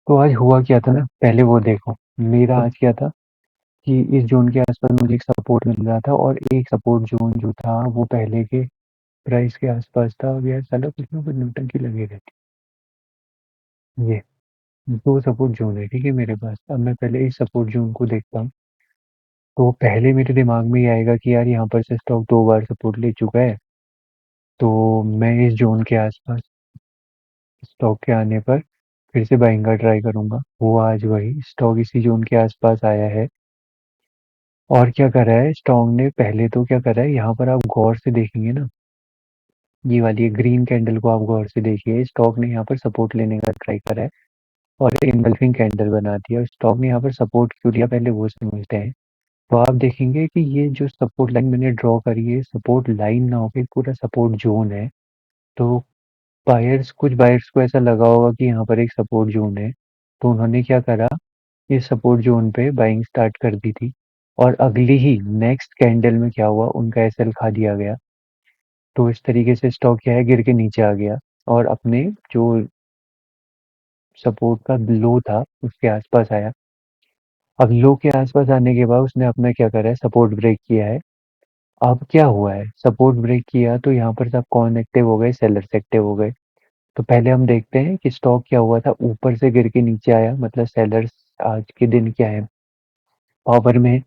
तो आज हुआ क्या था ना, पहले वो देखो। मेरा आज क्या था कि इस जोन के आसपास मुझे एक सपोर्ट मिल रहा था और एक सपोर्ट जोन जो था वो पहले के प्राइस के आसपास था। अब यार साला कुछ ना कुछ नौटंकी लगी रहती है। ये दो सपोर्ट जोन है, ठीक है मेरे पास। अब मैं पहले इस सपोर्ट जोन को देखता हूँ। तो पहले मेरे दिमाग में ये आएगा कि यार यहाँ पर से स्टॉक 2 बार सपोर्ट ले चुका है, तो मैं इस जोन के आसपास स्टॉक के आने पर फिर से बाइंग का ट्राई करूंगा। वो आज वही स्टॉक इसी जोन के आसपास आया है। और क्या करा है स्टॉक ने, पहले तो क्या करा है, यहाँ पर आप गौर से देखेंगे ना, ये वाली ग्रीन कैंडल को आप गौर से देखिए। स्टॉक ने यहाँ पर सपोर्ट लेने का ट्राई करा है और इनगल्फिंग कैंडल बना दिया। स्टॉक ने यहाँ पर सपोर्ट क्यों लिया पहले वो समझते हैं। तो आप देखेंगे कि ये जो सपोर्ट लाइन मैंने ड्रॉ करी है, सपोर्ट लाइन ना होकर पूरा सपोर्ट जोन है। तो कुछ बायर्स को ऐसा लगा होगा कि यहाँ पर एक सपोर्ट जोन है, तो उन्होंने क्या करा, इस सपोर्ट जोन पे बाइंग स्टार्ट कर दी थी। और अगली ही नेक्स्ट कैंडल में क्या हुआ, उनका एसएल खा दिया गया। तो इस तरीके से स्टॉक क्या है, गिर के नीचे आ गया और अपने जो सपोर्ट का लो था उसके आसपास आया। अब लो के आसपास आने के बाद उसने अपना क्या करा है, सपोर्ट ब्रेक किया है। अब क्या हुआ है, सपोर्ट ब्रेक किया तो यहाँ पर सब कौन एक्टिव हो गए, सेलर्स एक्टिव हो गए। तो पहले हम देखते हैं कि स्टॉक क्या हुआ था, ऊपर से गिर के नीचे आया, मतलब सेलर्स आज के दिन क्या है, पावर में है।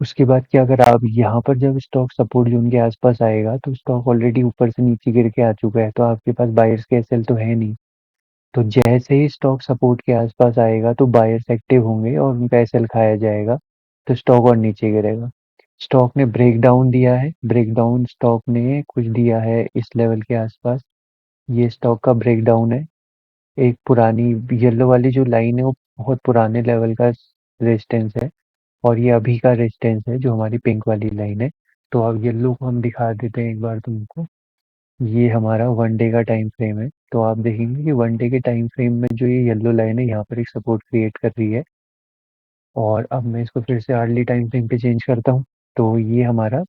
उसके बाद क्या, अगर आप यहाँ पर जब स्टॉक सपोर्ट जोन के आसपास आएगा तो स्टॉक ऑलरेडी ऊपर से नीचे गिर के आ चुका है, तो आपके पास बायर्स के एसएल तो है नहीं। तो जैसे ही स्टॉक सपोर्ट के आसपास आएगा तो बायर्स एक्टिव होंगे और उनका एसएल खाया जाएगा, तो स्टॉक और नीचे गिरेगा। स्टॉक ने ब्रेक डाउन दिया है, ब्रेक डाउन स्टॉक ने कुछ दिया है इस लेवल के आसपास। ये स्टॉक का ब्रेक डाउन है। एक पुरानी येलो वाली जो लाइन है वो बहुत पुराने लेवल का रेजिस्टेंस है, और ये अभी का रेजिस्टेंस है जो हमारी पिंक वाली लाइन है। तो अब येलो को हम दिखा देते हैं एक बार तुमको। ये हमारा 1 डे का टाइम फ्रेम है। तो आप देखेंगे कि 1 डे के टाइम फ्रेम में जो ये येलो लाइन है यहाँ पर एक सपोर्ट क्रिएट कर रही है। और अब मैं इसको फिर से अर्ली टाइम फ्रेम पे चेंज करता हूँ, तो ये हमारा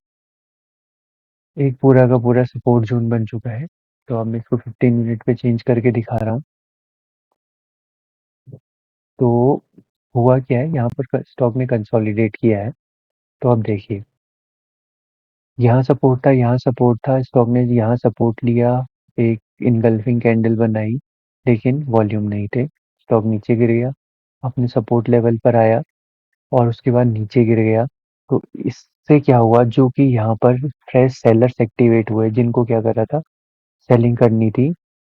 एक पूरा का पूरा सपोर्ट जोन बन चुका है। तो अब मैं इसको 15 मिनट पे चेंज करके दिखा रहा हूँ। तो हुआ क्या है, यहाँ पर स्टॉक ने कंसोलिडेट किया है। तो अब देखिए, यहाँ सपोर्ट था, यहाँ सपोर्ट था, स्टॉक ने यहाँ सपोर्ट लिया, एक इनगल्फिंग कैंडल बनाई, लेकिन वॉल्यूम नहीं थे, स्टॉक नीचे गिर गया, अपने सपोर्ट लेवल पर आया और उसके बाद नीचे गिर गया। तो इससे क्या हुआ, जो कि यहाँ पर फ्रेश सेलर्स एक्टिवेट हुए, जिनको क्या करा था, सेलिंग करनी थी,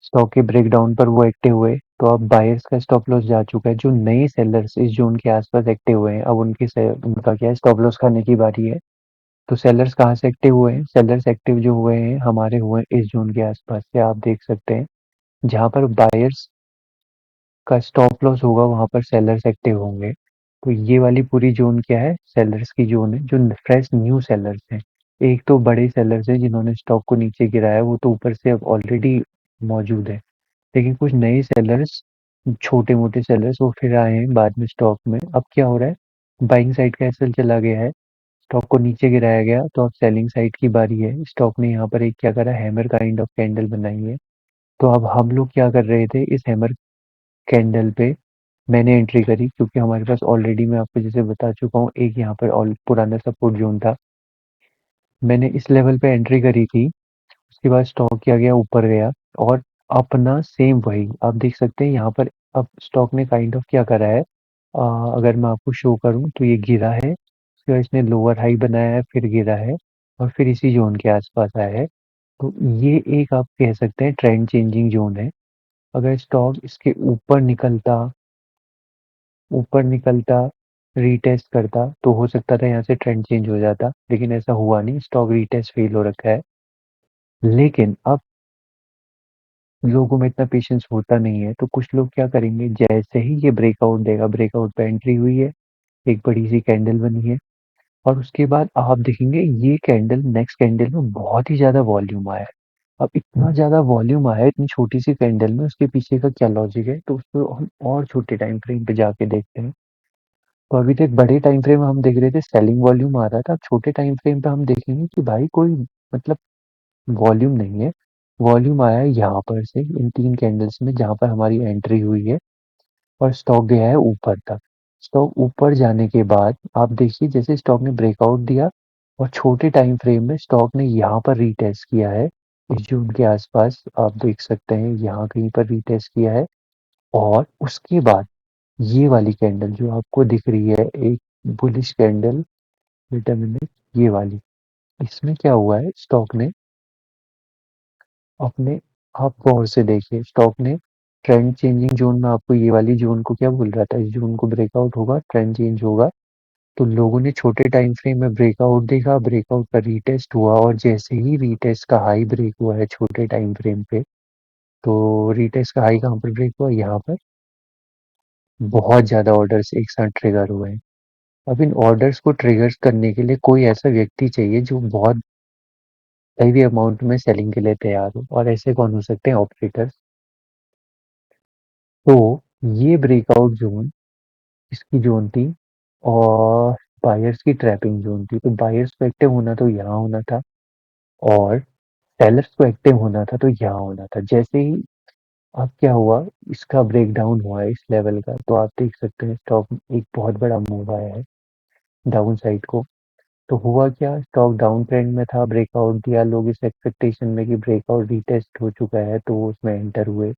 स्टॉक के ब्रेकडाउन पर वो एक्टिव हुए। तो अब बायर्स का स्टॉप लॉस जा चुका है। जो नए सेलर्स इस जोन के आसपास एक्टिव हुए हैं, अब उनका क्या है, स्टॉप लॉस खाने की बारी है। तो सेलर्स कहाँ से एक्टिव हुए हैं, सेलर्स एक्टिव जो हुए हैं हमारे हुए हैं इस जोन के आसपास से, आप देख सकते हैं। जहाँ पर बायर्स का स्टॉप लॉस होगा वहां पर सेलर्स एक्टिव होंगे। तो ये वाली पूरी जोन क्या है, सेलर्स की जोन है, जो फ्रेश न्यू सेलर्स हैं। एक तो बड़े सेलर्स हैं जिन्होंने स्टॉक को नीचे गिराया, वो तो ऊपर से अब ऑलरेडी मौजूद है। लेकिन कुछ नए सेलर्स, छोटे मोटे सेलर्स, वो फिर आए हैं बाद में स्टॉक में। अब क्या हो रहा है, बाइंग साइड का एसएल चला गया है, स्टॉक को नीचे गिराया गया, तो अब सेलिंग साइड की बारी है। स्टॉक ने यहाँ पर एक क्या करा, हैमर काइंड ऑफ कैंडल बनाई है। तो अब हम लोग क्या कर रहे थे, इस हैमर कैंडल पे मैंने एंट्री करी, क्योंकि हमारे पास ऑलरेडी, मैं आपको जैसे बता चुका हूँ, एक यहाँ पर ऑल पुराना सपोर्ट जोन था। मैंने इस लेवल पे एंट्री करी थी। उसके बाद स्टॉक क्या गया, ऊपर गया और अपना सेम वही आप देख सकते हैं यहाँ पर। अब स्टॉक ने काइंड ऑफ क्या करा है, अगर मैं आपको शो करूँ तो ये गिरा है, उसके बाद इसने लोअर हाई बनाया है, फिर गिरा है और फिर इसी जोन के आसपास आया है। तो ये एक आप कह सकते हैं ट्रेंड चेंजिंग जोन है। अगर स्टॉक इसके ऊपर निकलता, रीटेस्ट करता, तो हो सकता था यहाँ से ट्रेंड चेंज हो जाता, लेकिन ऐसा हुआ नहीं, स्टॉक रीटेस्ट फेल हो रखा है। लेकिन अब लोगों में इतना पेशेंस होता नहीं है, तो कुछ लोग क्या करेंगे, जैसे ही ये ब्रेकआउट देगा, ब्रेकआउट पे एंट्री हुई है, एक बड़ी सी कैंडल बनी है, और उसके बाद आप देखेंगे ये कैंडल, नेक्स्ट कैंडल में बहुत ही ज्यादा वॉल्यूम आया है। अब इतना ज्यादा वॉल्यूम आया है इतनी छोटी सी कैंडल में, उसके पीछे का क्या लॉजिक है, तो उसको हम और छोटे टाइम फ्रेम पे जाके देखते हैं। तो अभी तक बड़े टाइम फ्रेम में हम देख रहे थे सेलिंग वॉल्यूम आ रहा था, अब छोटे टाइम फ्रेम पे हम देखेंगे कि भाई कोई, मतलब वॉल्यूम नहीं है। वॉल्यूम आया है यहाँ पर से इन 3 कैंडल्स में, जहाँ पर हमारी एंट्री हुई है। और स्टॉक गया है ऊपर तक। स्टॉक ऊपर जाने के बाद आप देखिए जैसे स्टॉक ने ब्रेकआउट दिया और छोटे टाइम फ्रेम में स्टॉक ने यहाँ पर रीटेस्ट किया है, इस जून के आसपास आप देख सकते हैं यहाँ कहीं पर रीटेस्ट किया है। और उसके बाद ये वाली कैंडल जो आपको दिख रही है एक bullish candle, wait a minute, ये वाली, इसमें क्या हुआ है स्टॉक ने अपने, आप गौर से देखिए स्टॉक ने ट्रेंड चेंजिंग जोन में, आपको ये वाली जोन को क्या बोल रहा था, इस जोन को ब्रेकआउट होगा ट्रेंड चेंज होगा, तो लोगों ने छोटे टाइम फ्रेम में ब्रेकआउट देखा, ब्रेकआउट का रीटेस्ट हुआ और जैसे ही रीटेस्ट का हाई ब्रेक हुआ है छोटे टाइम फ्रेम पे, तो रीटेस्ट का हाई कहाँ पर ब्रेक हुआ, यहाँ पर बहुत ज्यादा ऑर्डर्स एक साथ ट्रिगर हुए हैं। अब इन ऑर्डर्स को ट्रिगर करने के लिए कोई ऐसा व्यक्ति चाहिए जो बहुत हेवी अमाउंट में सेलिंग के लिए तैयार हो, और ऐसे कौन हो सकते हैं, ऑपरेटर्स। तो ये ब्रेकआउट जोन इसकी जोन थी और बायर्स की ट्रैपिंग जोन थी, तो बायर्स को एक्टिव होना तो यहाँ होना था और सेलर्स को एक्टिव होना था तो यहाँ होना था। जैसे ही अब क्या हुआ, इसका ब्रेकडाउन हुआ है इस लेवल का, तो आप देख सकते हैं स्टॉक में एक बहुत बड़ा मूव आया है डाउन साइड को। तो हुआ क्या, स्टॉक डाउन ट्रेंड में था, ब्रेकआउट दिया, लोग इस एक्सपेक्टेशन में कि ब्रेकआउट रिटेस्ट हो चुका है तो वो उसमें एंटर हुए।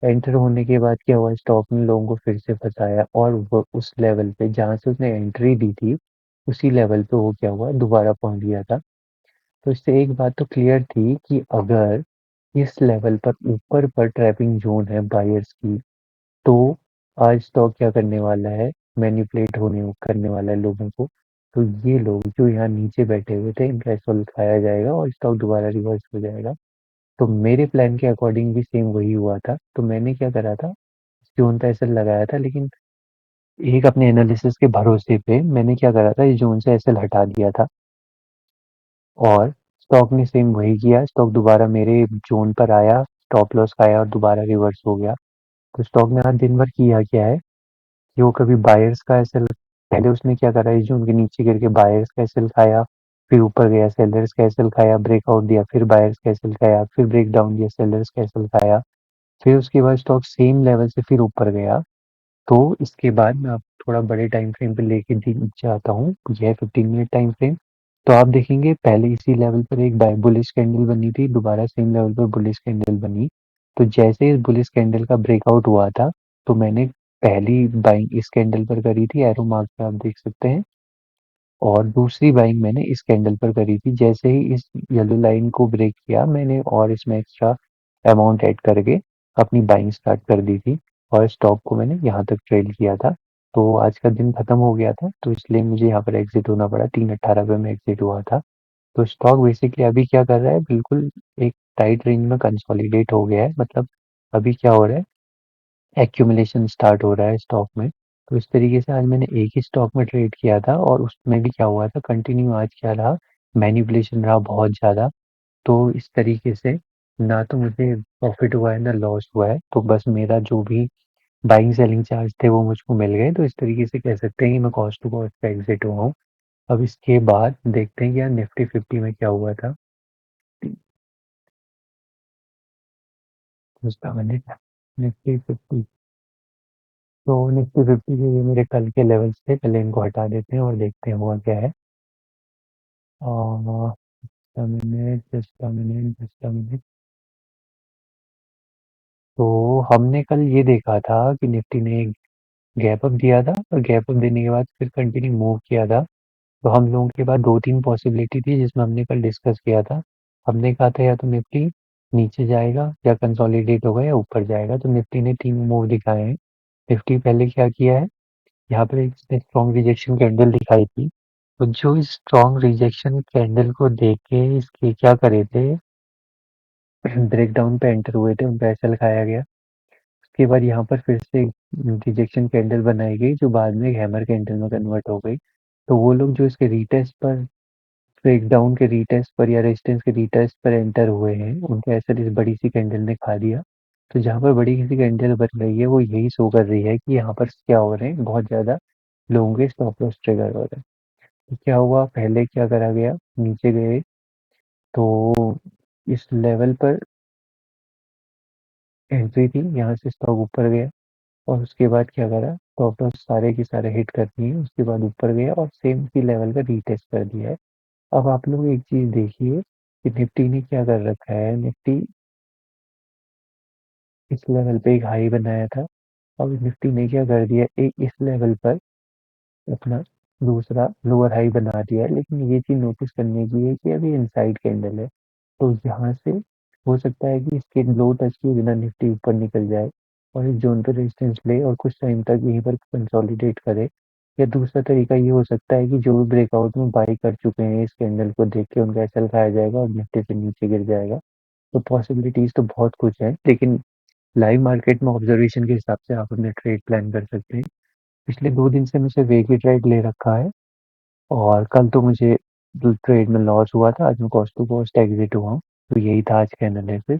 एंटर होने के बाद क्या हुआ, स्टॉक ने लोगों को फिर से फंसाया और वो उस लेवल पे जहां से उसने एंट्री दी थी उसी लेवल पे वो क्या हुआ, दोबारा पहुंच गया था। तो इससे एक बात तो क्लियर थी कि अगर इस लेवल पर ऊपर पर ट्रैपिंग जोन है बायर्स की, तो आज स्टॉक क्या करने वाला है, मैनिपुलेट होने करने वाला है लोगों को। तो ये लोग जो यहाँ नीचे बैठे हुए थे इनका एसोल खाया जाएगा और स्टॉक दोबारा रिवर्स हो जाएगा। तो मेरे प्लान के अकॉर्डिंग भी सेम वही हुआ था, तो मैंने क्या करा था, जोन पे एसएल लगाया था, लेकिन एक अपने एनालिसिस के भरोसे पे मैंने क्या करा था, इस जोन से एसएल हटा दिया था और स्टॉक ने सेम वही किया, स्टॉक दोबारा मेरे जोन पर आया, स्टॉप लॉस खाया और दोबारा रिवर्स हो गया। तो स्टॉक ने आज दिन भर किया क्या है कि वो कभी बायर्स का एसएल, पहले उसने क्या करा, इस जोन के नीचे गिर के बायर्स का एसएल खाया, फिर ऊपर गया सेलर्स का एसएल खाया, ब्रेकआउट दिया, फिर बायर्स का एसएल खाया, फिर ब्रेक डाउन दिया, सेलर्स का एसएल खाया, फिर उसके बाद स्टॉक सेम लेवल से फिर ऊपर गया। तो इसके बाद मैं आपको थोड़ा बड़े टाइम फ्रेम पे लेके जाता हूँ, यह 15 मिनट टाइम फ्रेम। तो आप देखेंगे पहले इसी लेवल पर एक बुलिश कैंडल बनी थी, दोबारा सेम लेवल पर बुलिश कैंडल बनी। तो जैसे इस बुलिश कैंडल का ब्रेकआउट हुआ था, तो मैंने पहली बाइंग इस कैंडल पर करी थी, एरो मार्क पे आप देख सकते हैं, और दूसरी बाइंग मैंने इस कैंडल पर करी थी। जैसे ही इस येलो लाइन को ब्रेक किया मैंने और इसमें एक्स्ट्रा अमाउंट ऐड करके अपनी बाइंग स्टार्ट कर दी थी और स्टॉक को मैंने यहाँ तक ट्रेड किया था। तो आज का दिन खत्म हो गया था तो इसलिए मुझे यहाँ पर एग्जिट होना पड़ा, 3:18 पे मैं एग्जिट हुआ था। तो स्टॉक बेसिकली अभी क्या कर रहा है, बिल्कुल एक टाइट रेंज में कंसोलिडेट हो गया है, मतलब अभी क्या हो रहा है, एक्यूमुलेशन स्टार्ट हो रहा है स्टॉक में। तो इस तरीके से आज मैंने एक ही स्टॉक में ट्रेड किया था और उसमें भी क्या हुआ था, कंटिन्यू आज क्या रहा, मैनिपुलेशन रहा बहुत ज़्यादा। तो इस तरीके से ना तो मुझे प्रॉफिट हुआ है ना लॉस हुआ है, तो बस मेरा जो भी बाइंग सेलिंग चार्ज थे वो मुझको मिल गए। तो इस तरीके से कह सकते हैं कि मैं कॉस्ट टू कॉस्ट पे एग्जिट हुआ हूँ। अब इसके बाद देखते हैं कि यार निफ्टी 50 में क्या हुआ था। उसका मैंने निफ्टी 50, तो निफ्टी 50 के ये मेरे कल के लेवल्स थे, पहले इनको हटा देते हैं और देखते हैं हुआ क्या है। और just a minute just a minute. तो हमने कल ये देखा था कि निफ्टी ने गैप अप दिया था और गैप अप देने के बाद फिर कंटिन्यू मूव किया था। तो हम लोगों के पास दो तीन पॉसिबिलिटी थी जिसमें हमने कल डिस्कस किया था। हमने कहा था या तो निफ्टी नीचे जाएगा या कंसोलिडेट होगा या ऊपर जाएगा, तो निफ्टी ने तीनों मूव दिखाए हैं। निफ्टी पहले क्या किया है, यहाँ पर एक स्ट्रॉन्ग रिजेक्शन कैंडल दिखाई थी, तो जो इस स्ट्रॉन्ग रिजेक्शन कैंडल को देख के इसके क्या करे थे, ब्रेकडाउन पे एंटर हुए थे, उनका एसएल खाया गया। उसके बाद यहाँ पर फिर से रिजेक्शन कैंडल बनाई गई जो बाद में हैमर कैंडल में कन्वर्ट हो गई। तो वो लोग जो इसके रीटेस्ट पर, ब्रेकडाउन के रीटेस्ट पर या रेजिस्टेंस के रीटेस्ट पर एंटर हुए हैं, उनका एसएल इस बड़ी सी कैंडल ने खा दिया। तो जहाँ पर बड़ी सी कैंडल बन रही है वो यही शो कर रही है कि यहाँ पर क्या हो रहे हैं, बहुत ज्यादा लोगों के स्टॉप लॉस ट्रिगर हो रहे हैं। तो क्या हुआ, पहले क्या करा गया, नीचे गए, तो इस लेवल पर एंट्री थी, यहाँ से स्टॉक ऊपर गया, और उसके बाद क्या करा, स्टॉप लॉस सारे के सारे हिट कर दिए, उसके बाद ऊपर गया और सेम उसी लेवल का रीटेस्ट कर दिया है। अब आप लोग एक चीज देखिए कि निफ्टी ने क्या कर रखा है। निफ्टी इस लेवल पे एक हाई बनाया था, अब निफ्टी ने क्या कर दिया, एक इस लेवल पर अपना दूसरा लोअर हाई बना दिया है। लेकिन ये चीज नोटिस करने की है कि अभी इनसाइड कैंडल है, तो यहाँ से हो सकता है कि इसके लो टच किए बिना निफ्टी ऊपर निकल जाए और इस जोन पे रेजिस्टेंस ले और कुछ टाइम तक यहीं पर कंसोलिडेट करे। या दूसरा तरीका ये हो सकता है कि जो भी ब्रेकआउट में बाई कर चुके हैं इस कैंडल को देख के उनका एसएल खाया जाएगा और निफ्टी फिर नीचे गिर जाएगा। तो पॉसिबिलिटीज तो बहुत कुछ है, लेकिन लाइव मार्केट में ऑब्जर्वेशन के हिसाब से आप अपने ट्रेड प्लान कर सकते हैं। पिछले 2 दिन से मुझे वे की ट्रेड ले रखा है और कल तो मुझे ट्रेड में लॉस हुआ था, आज मैं कॉस्ट टू कॉस्ट एग्जिट हुआ हूँ। तो यही था आज का एनालिसिस।